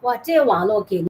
哇，这个网络给力。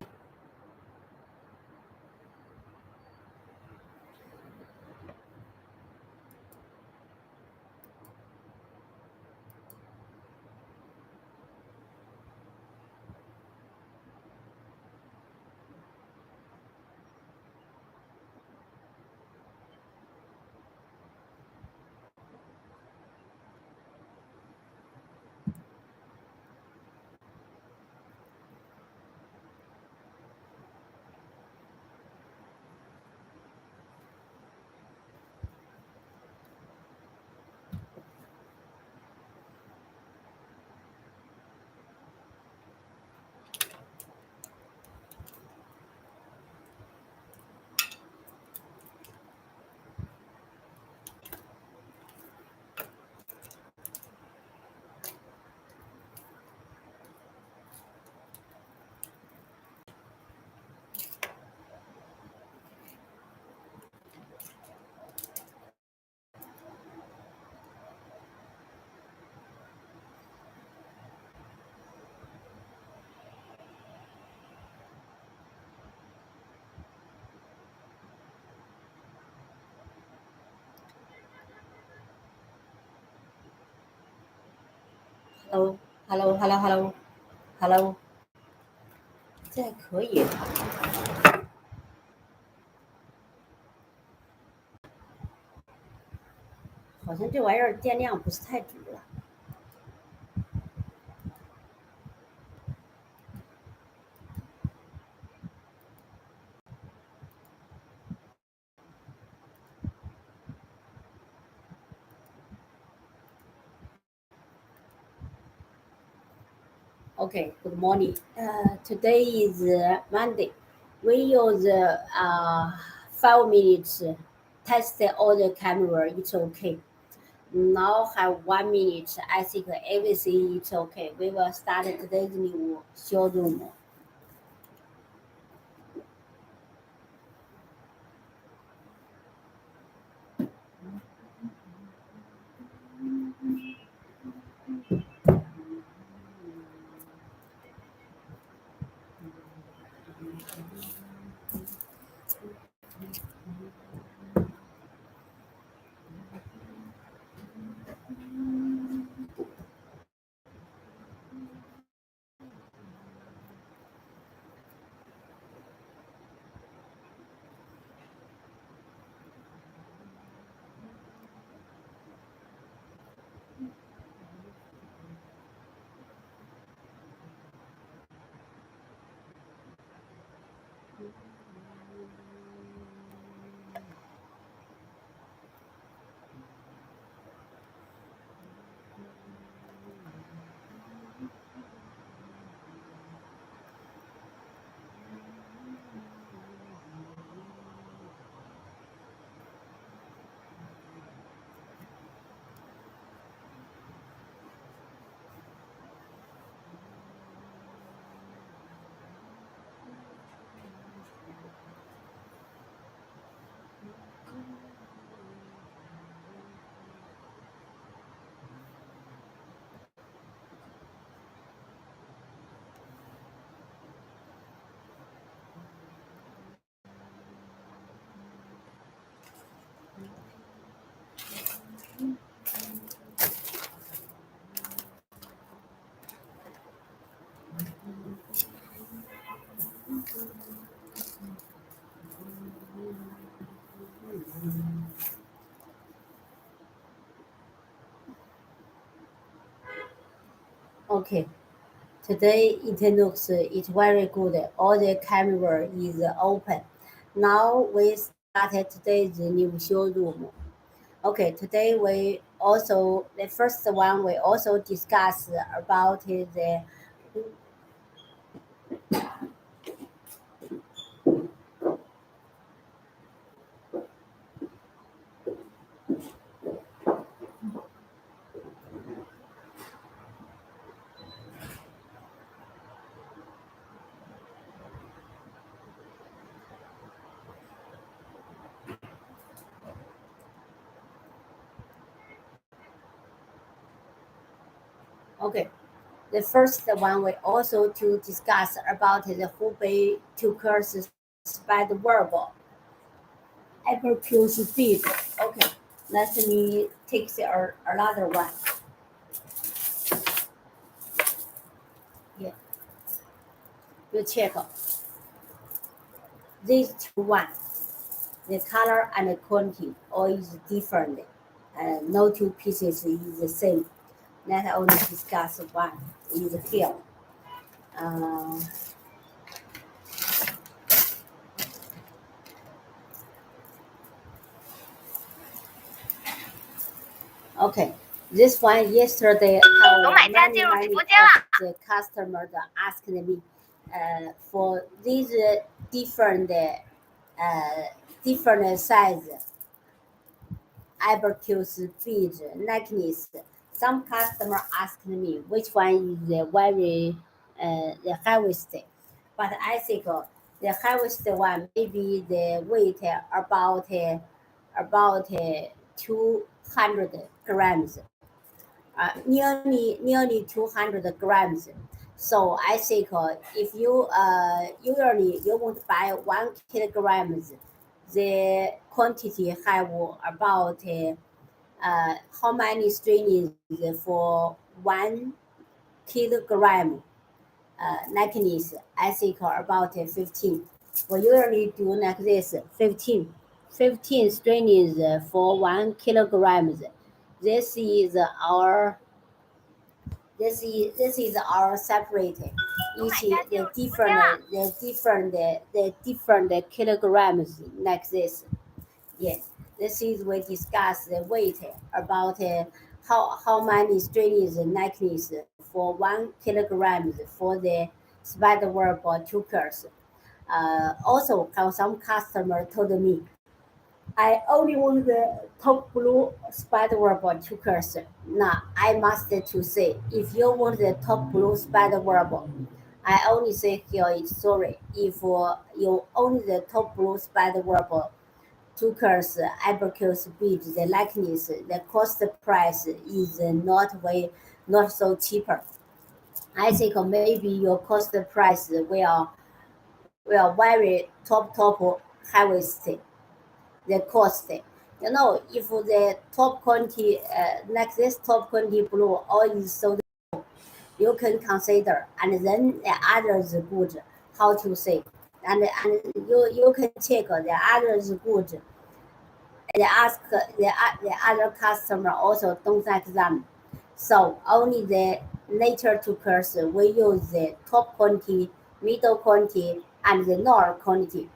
Hello，Hello，Hello，Hello，Hello，这还可以，好像这玩意儿电量不是太足了。Okay, good morning. Today is Monday. We use 5 minutes test all the camera. It's okay. Now have 1 minute. I think everything is okay. We will start today's new showroom. Okay. Today it looks it's very good. All the camera is open. Now we started today's new showroom. Okay, today we also the first one we also discuss about the okay. The first one we also to discuss about the Hubei Turquoise spider web Approx bead. Okay, let me take another one. Yeah, you check these two one. The color and the quantity all is different. No two pieces is the same. Let only discuss one is here. Uh, okay, this one yesterday, many of the customers asked me for these different size Approx bead necklace. Some customer asked me which one is the heaviest, but I think the heaviest one maybe the weight about 200 grams, nearly 200 grams. So I think if you usually you want to buy 1 kilograms, the quantity have about how many strings for 1 kilogram necklace? I think about 15. We usually do like this 15 strings for 1 kilogram. This is our this is our separate each the different kilograms like this. Yes, this is we discuss the weight about how many strings necklace for 1 kilogram for the spider web or chokers. Also, some customer told me I only want the top blue spider web or chokers. Now I must to say if you want the top blue spider web, I only say here it's sorry. If you only the top blue spider web Turquoise, Approx bead, the likeness, the cost price is not so cheaper. I think maybe your cost price will vary top highest the cost. You know, if the top quantity like this top quantity blue all is sold, you can consider, and then the others good. How to say? And you can check the others good. They ask the other customer also don't like them. So only the nature to person we use the top quantity, middle quantity, and the lower quantity.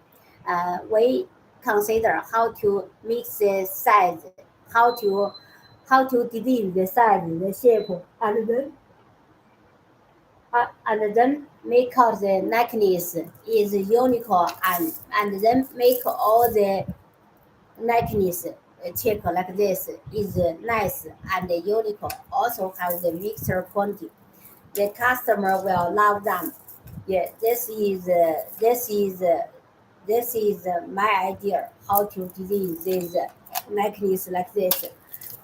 We consider how to mix the size, how to how to delete the size, the shape, and then make out the necklace is unique and then make all the likeness check like this is nice and unique. Also have the mixer quantity. The customer will love them. Yeah, this is idea how to design this necklace like this.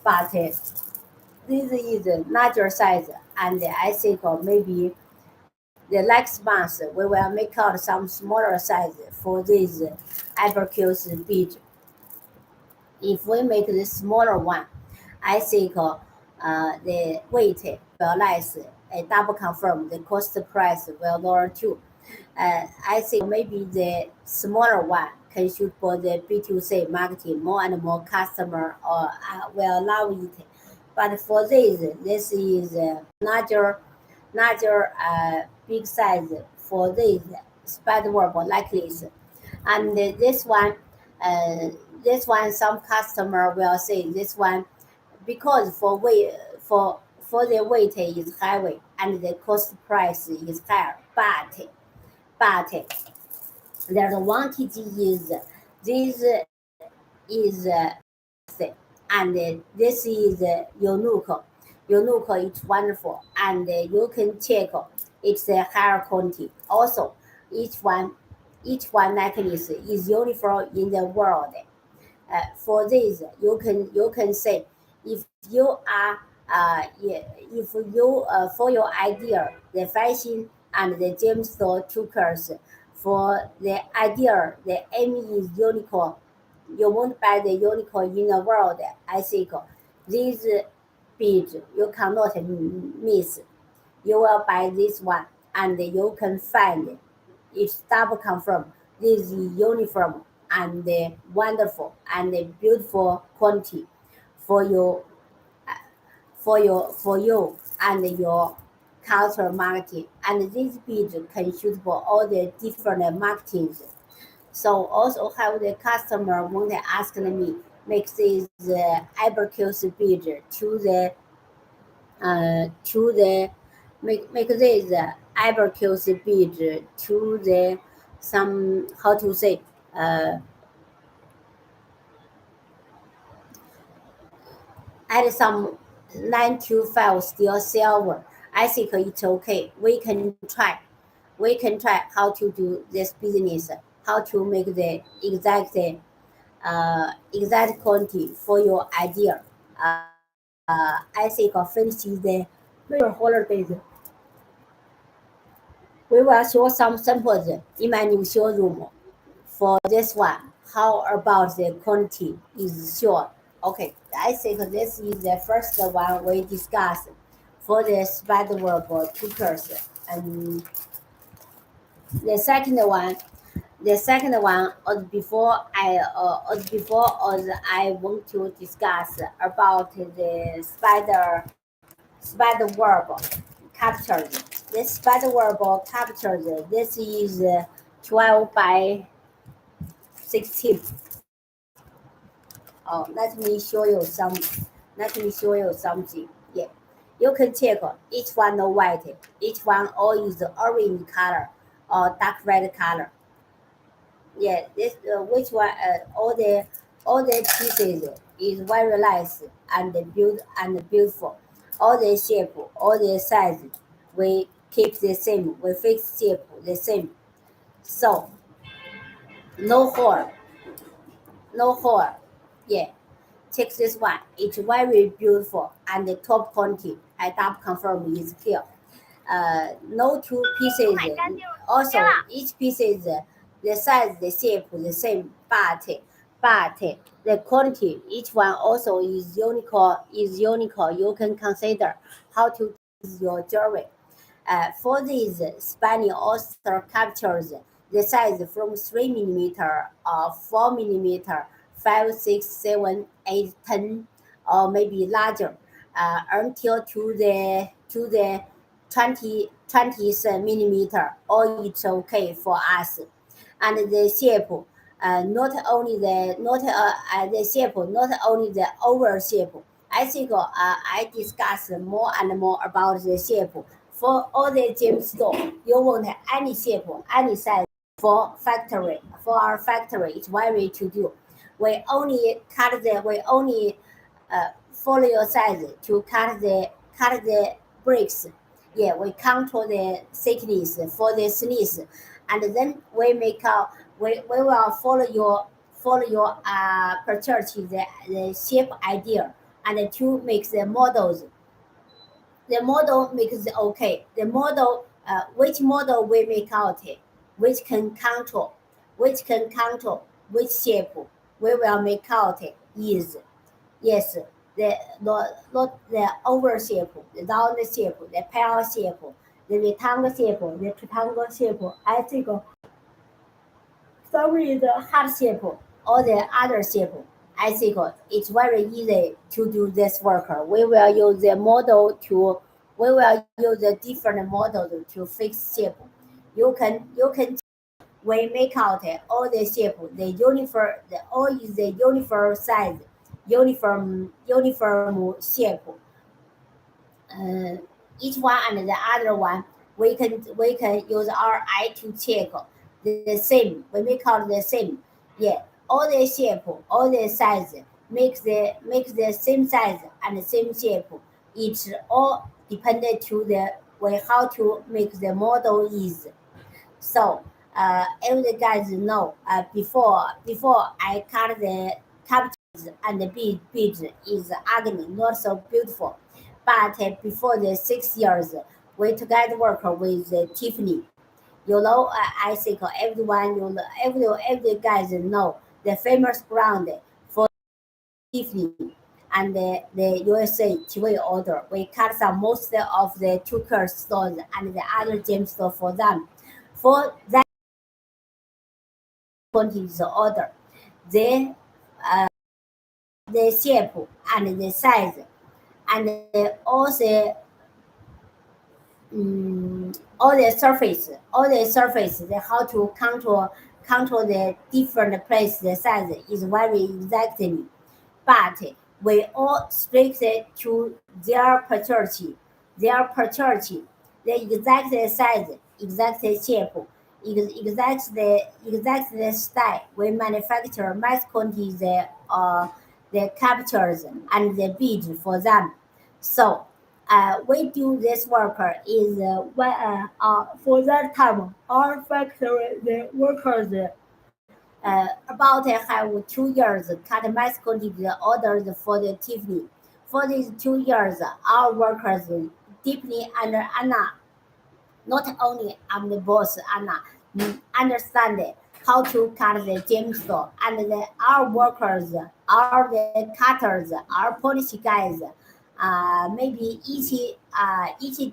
But this is larger size, and I think maybe the next month we will make out some smaller size for this Approx bead. If we make the smaller one, I think the weight will less. Double confirm the cost price will lower too. I think maybe the smaller one can shoot for the B2C marketing. More and more customer will love it. But for this is larger big size for this spider web like this. And uh, this one some customer will say this one because for the weight is heavy and the cost price is higher. But their advantage is this is and this is unique. It's wonderful, and you can check it's a higher quantity. Also, each one necklace is uniform in the world. For this, you can say if you are Yeah, if you for your idea, the fashion and the gemstone Turquoise, for the idea, the aim is unicorn. You won't buy the unicorn in the world. I think these beads you cannot miss. You will buy this one, and you can find it's double confirm. This is uniform and wonderful and beautiful quality for you for you and your culture marketing. And this page can shoot for all the different marketings. So also have the customer when they ask me make this Abercus page to the make this Abercus page to the some how to say uh, add some 925 steel silver. I think it's okay. We can try how to do this business, how to make the exact quantity for your idea. I think finish the major holidays. We will show some samples in my new showroom. For this one, how about the quantity is sure? Okay, I think this is the first one we discussed for the spiderweb tutors. And the second one, I want to discuss about the spider web captures. This spider web captures. This is 12 by 16. Oh, let me show you something. Yeah, you can check each one no white, each one all is orange color or dark red color. Yeah, this which one all the pieces is very nice and beautiful. All the shape, all the size, we keep the same. We fix shape the same. So no hole, no hole. Yeah. Check this one. It's very beautiful and the top quality. I double confirm is here. No two pieces. Also, each piece is the size, the shape, the same, but the quality. Each one also is unique. You can consider how to use your jewelry. For these spanning oyster captures the size from 3 millimeter, 4 millimeter, 5, 6, 7, 8, 10, or maybe larger, until to the 20 millimeter. Or it's okay for us. And the shape, not only the shape, not only the oval shape. I think I discuss more and more about the shape. For all the gemstone, you want any shape, any size. For our factory, it's very to do. We only follow your size to cut the bricks. Yeah, we control the thickness for the sneeze, and then we will follow your purchase the shape idea and to make the models. The model makes it okay. The model, which model we make out, which can control, which shape we will make out is yes, the not the oval shape, the round shape, the pear shape, the rectangle shape, the triangle shape. I think some is the heart shape or the other shape. I think it's very easy to do this work. We will use the different models to fix shape. You can we make out all the shape, the uniform, the all is the uniform size, uniform shape. uh, each one and the other one, we can use our eye to check the same. We make out the same. Yeah, all the shape, all the size makes the same size and the same shape. It's all dependent to the way how to make the model is. So if the guys know before I cut the captures and the beads is ugly, not so beautiful. But before the 6 years, we together work with Tiffany. I think everyone, every guys know the famous brand for Tiffany and the USA TV order. We cut some most of the Turquoise stores and the other gemstone for them. For that quantities order, the the shape and the size and also all the surface, the how to control the different place, the size is very exactly. But we all strict to their purchase, the exact size, exact shape, exact the style. We manufacture mass quantity the captures and the beads for them. So we do this worker is for that time our factory the workers about have 2 years cut mass quantity orders for the Tiffany. For these 2 years, our workers deeply under Anna, not only I'm the boss Anna, understand how to cut the gemstone and our workers are the cutters, our polish guys. Maybe each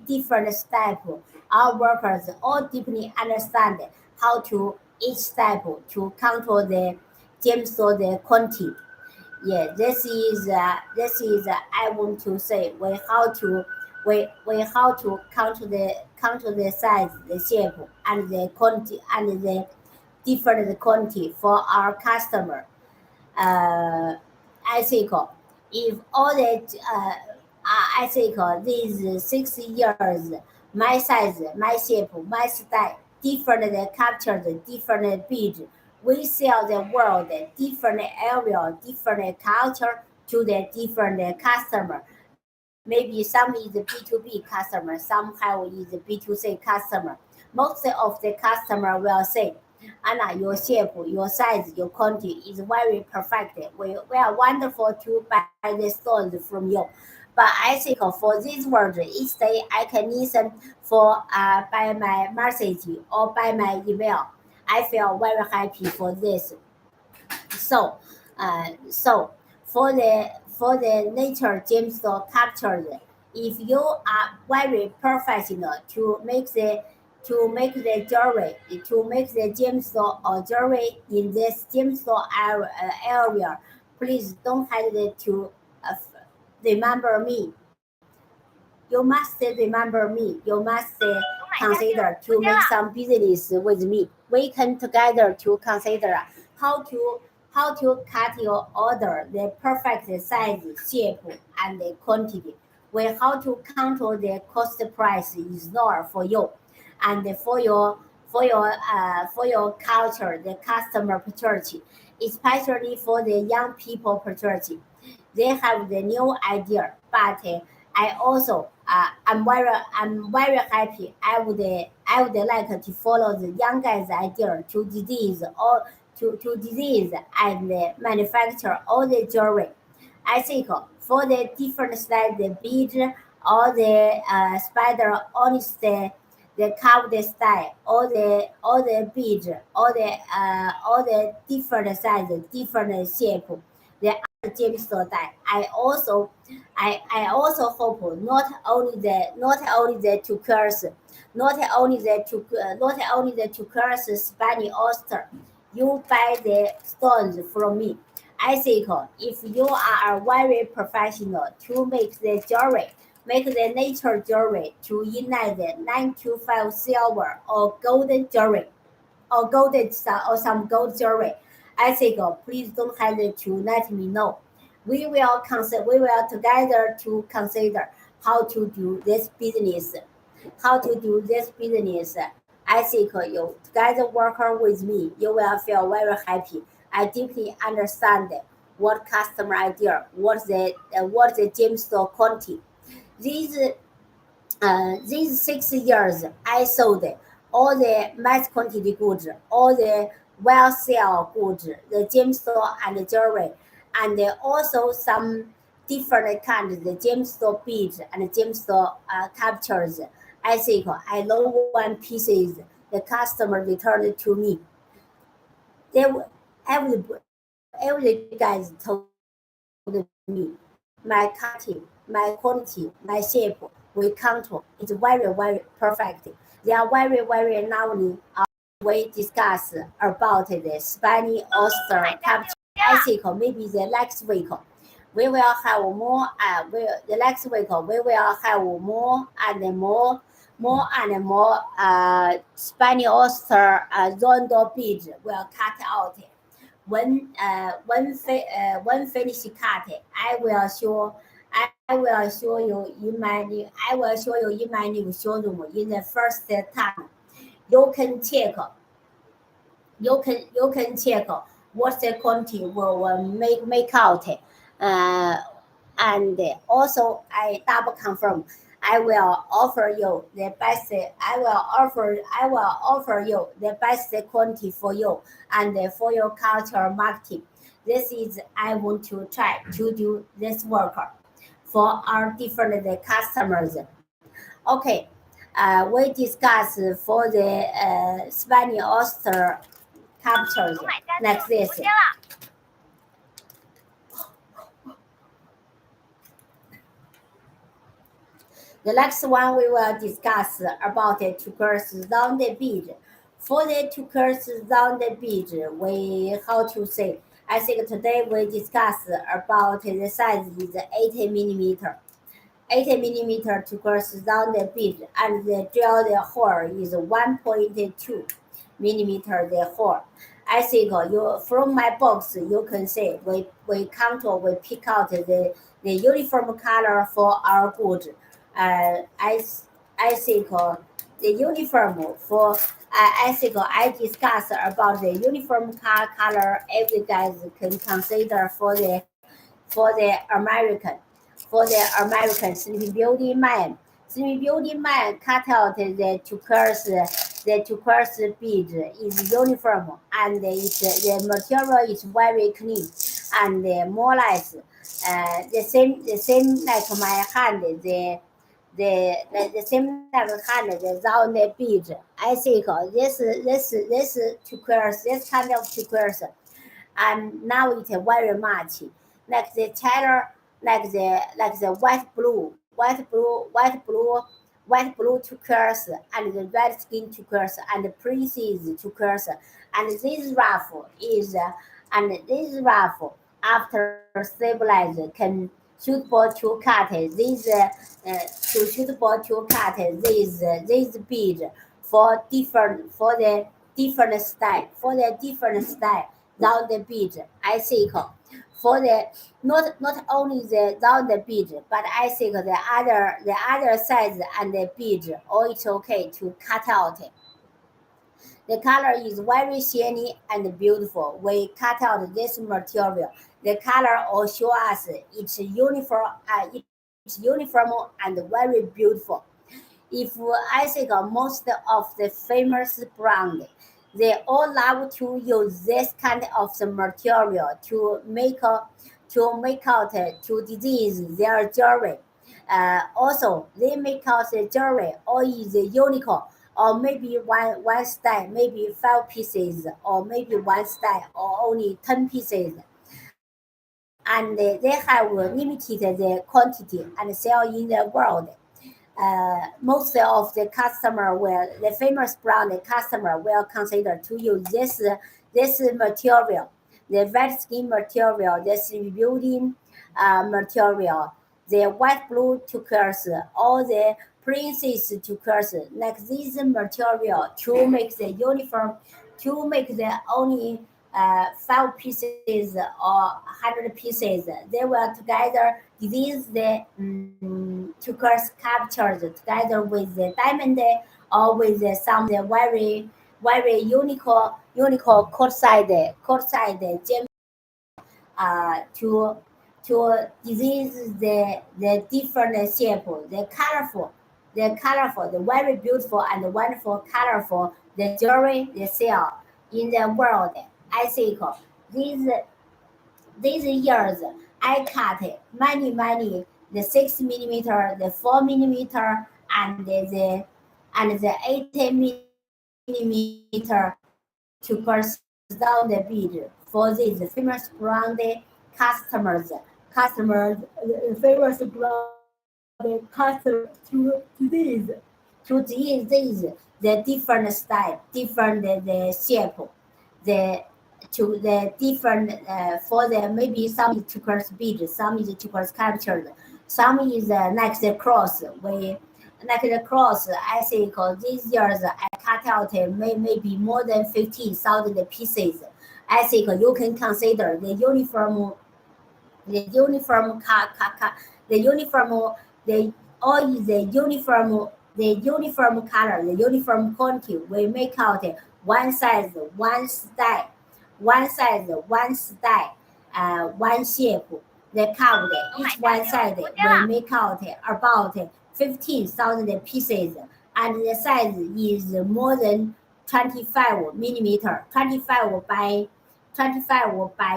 different step, our workers all deeply understand how to each step to control the gemstone the quantity. Yeah, this is I want to say we how to count the size, the shape, and the quantity and the different quantity for our customer. I think if all that I think these 6 years, my size, my shape, my style, different captured, different beat. We sell the world, different area, different culture to the different customer. Maybe some is B2B customer, somehow is B2C customer. Most of the customer will say, Anna, your shape, your size, your quantity is very perfect. We are wonderful to buy the stones from you. But I think for this word, each day I can listen for by my message or by my email. I feel very happy for this. So for the nature gemstone captured, if you are very professional to make the jewelry, to make the gemstone or jewelry in this gemstone area, please don't hesitate to uh, remember me. You must remember me. You must consider to make some business with me. We can together to consider how to how to cut your order, the perfect size, shape, and the quantity. We how to control the cost price is not for you, and for your culture, the customer purchase, especially for the young people purchase. They have the new idea, but I'm very happy. I would like to follow the young guys' idea to disease or to disease and manufacture all the jewelry. I think for the different style, the bead or the spider, honest the carved style, all the bead, all the different size, different shape, the other gemstone style. I also hope not only the turquoise, not only the Spanish oyster. You buy the stones from me. I think if you are a very professional to make the jewelry, make the nature jewelry to unite the 925 silver or golden jewelry or or some gold jewelry. I think please don't hesitate to let me know. We will together to consider how to do this business. How to do this business. I think you together work with me, you will feel very happy. I deeply understand what customer idea, what the gemstone quantity. These these 6 years, I sold all the mass quantity goods, all the well sell goods, the gemstone and the jewelry, and also some different kinds of gemstone beads and gemstone captures. I think I love one pieces. The customer returned to me. They were, every guys told me my cutting, my quality, my shape, we control. It's very, very perfect. They are very, very lovely. We discuss about the Spanish oyster capture. I think maybe the next week we will have more. The next week we will have more and more, Spanish oyster rondo beads will cut out. When finish cut, I will show you in my new showroom in the first time. You can check what the quantity will make out. Uh, and also I double confirm. I will offer you the best. I will offer you the best quantity for you and for your culture marketing. This is I want to try to do this work for our different customers. Okay, we discuss for the Spanish oyster captures like this. The next one we will discuss about the turquoise rounded bead. For the turquoise rounded bead, we how to say? I think today we discuss about the size is 80 millimeter. 80 millimeter turquoise rounded bead and the drilled hole is 1.2 millimeter the hole. I think you from my box you can see we contour we pick out the uniform color for our good. I think the uniform for I think I discuss about the uniform color every guys can consider for the American Sleeping Beauty man. Sleeping Beauty man cut out the turquoise bead is uniform and the material is very clean and more or less the same like my hand the same like hand the round bead. I think this turquoise this kind of turquoise and now it's very much like the color like the white blue turquoise and the red skin turquoise and the princess turquoise and this rough after stabilize can suitable to cut this bead for the different style round the bead. I think for the not only the round the bead, but I think the other sides and the bead, all it's okay to cut out. The color is very shiny and beautiful. We cut out this material. The color will show us it's uniform and very beautiful. If I think most of the famous brand, they all love to use this kind of the material to make out to design their jewelry. Also, they make out the jewelry or is unicorn or maybe one style, maybe 5 pieces or maybe one style or only 10 pieces. And they have limited the quantity and sell in the world. Most of the customer will the famous brand customer will consider to use this material, the red skin material, this rebuilding material, the white blue turquoise, all the princess turquoise, like this material to make the uniform, to make the only 5 pieces or 100 pieces. They will together release the turquoise captures together with the diamond or with some very unique courtside gem to disease the different shape, the very beautiful and wonderful, colorful the jewelry they sell in the world. I think these these years I cut many the 6 millimeter, the 4 millimeter, and the 8 millimeter to curse down the bead for these famous brand customers. Customers, famous brand customer to these the different style, different the shape, the to the different for the maybe some is to cross bead, some is to cross captured, some is like the cross. We like the cross. I think these years I cut out maybe more than 15,000 pieces. I think you can consider the uniform the uniform the all is the uniform color, the uniform quantity we make out one size, one style, one style, one shape. The curve, each one side we make out about 15,000 pieces, and the size is more than 25 millimeter, 25 by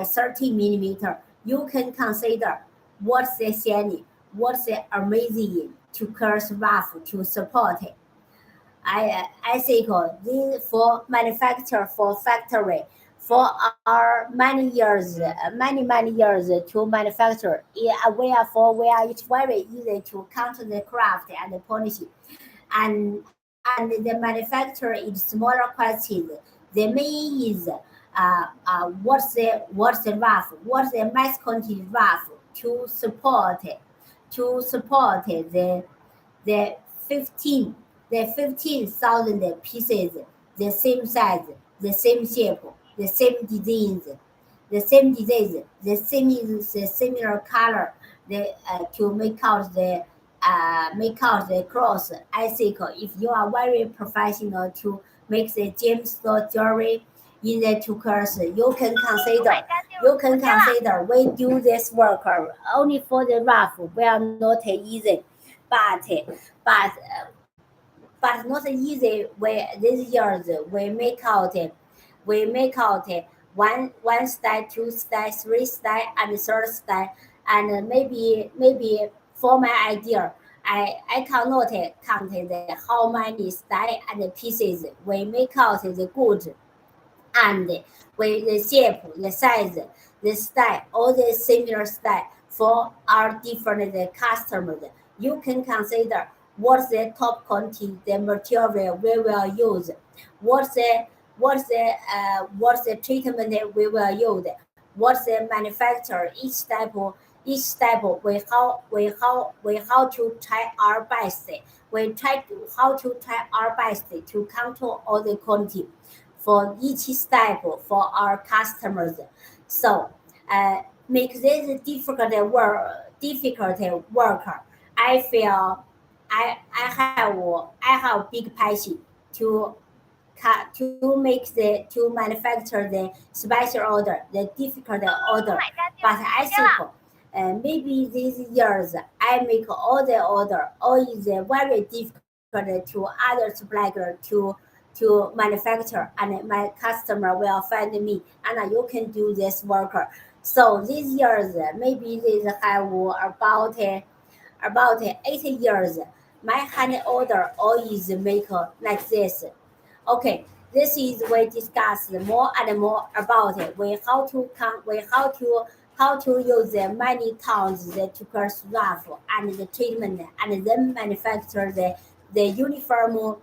30 millimeter. You can consider what's the shiny, what's the amazing to curse rough to support it. I think this for manufacture for factory for our many years to manufacture. Yeah, where it's very easy to count the craft and the polish, and the manufacturer is smaller quantities. The main is what's the rough, what's the mass quantity rough to support the 15 the 15,000 pieces, the same size, the same shape, the same designs, the similar color, to make out the cross. I think if you are very professional to make the gemstone jewelry in the two colors, you can consider we do this work only for the rough. We are not easy, but but but not easy. We these years we make out one style, two style, three style, and third style, and maybe for my idea, I cannot count the how many style and pieces we make out the good, and with the shape, the size, the style, all the similar style for our different customers. You can consider what's the top quantity, the material we will use, what's the what's the treatment that we will use, what's the manufacturer, each step we how to try our best. We try to how to try our best to control all the quantity for each step for our customers. So make this difficult work. I feel I have big passion to to make to manufacture the special order, the difficult order. But I think maybe these years I make all the order, all is very difficult to other supplier to manufacture, and my customer will find me, and you can do this worker. So these years maybe this have about 8 years. My hand order always make like this. Okay, this is we discuss more and more about it. We how to use the many towns the to curse rough and the treatment, and then manufacture the uniform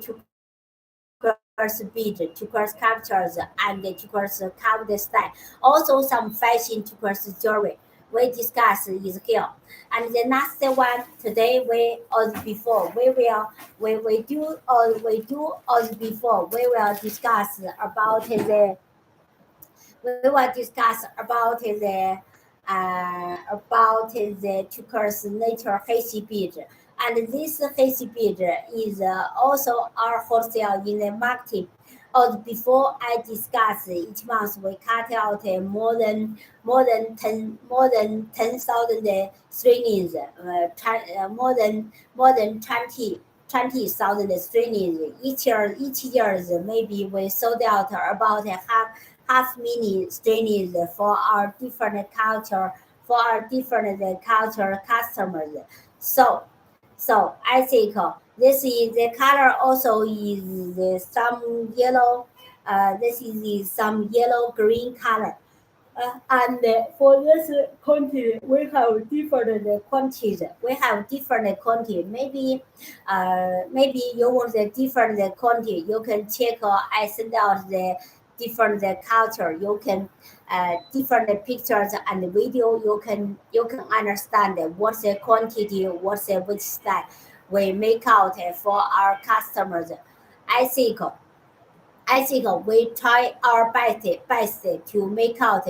to curse bead, to curse captures, and to curse carve the style. Also some fashion to curse jewelry we discuss is here. And the last one today we will discuss about the Turquoise nature hazy bead. And this hazy bead is also our wholesale in the market. Or before I discuss each month, we cut out more than 10,000 strings, more than 20,000 strings each year. Maybe we sold out about half mini strands for our different culture, customers. So, I think this is the color also is some yellow. This is some yellow green color. And for this quantity, we have different quantities. We have different quantity. Maybe you want the different quantity. You can check. I send out the different culture. You can different pictures and video. You can understand what's the quantity, what's the which style we make out for our customers. I think we try our best to make out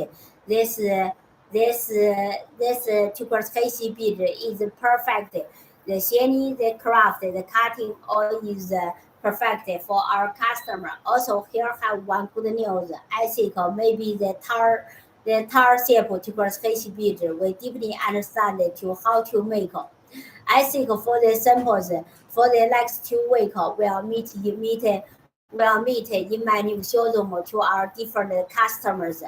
this turquoise face bead is perfect. The shiny, the craft, the cutting all is perfect for our customer. Also, here have one good news. I think maybe the tar shape turquoise face bead we deeply understand to how to make. I think for the samples for the next 2 weeks, we'll meet in my new showroom to our different customers.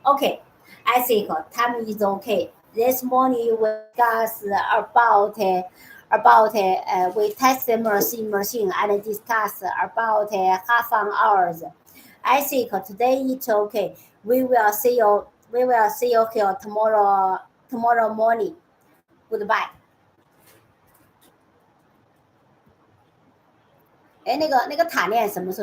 Okay, I think time is okay. This morning we discuss about we test the machine and discuss about half an hours. I think today it's okay. We will see you. We will see you here tomorrow morning. Goodbye. 哎，那个塔链什么时候？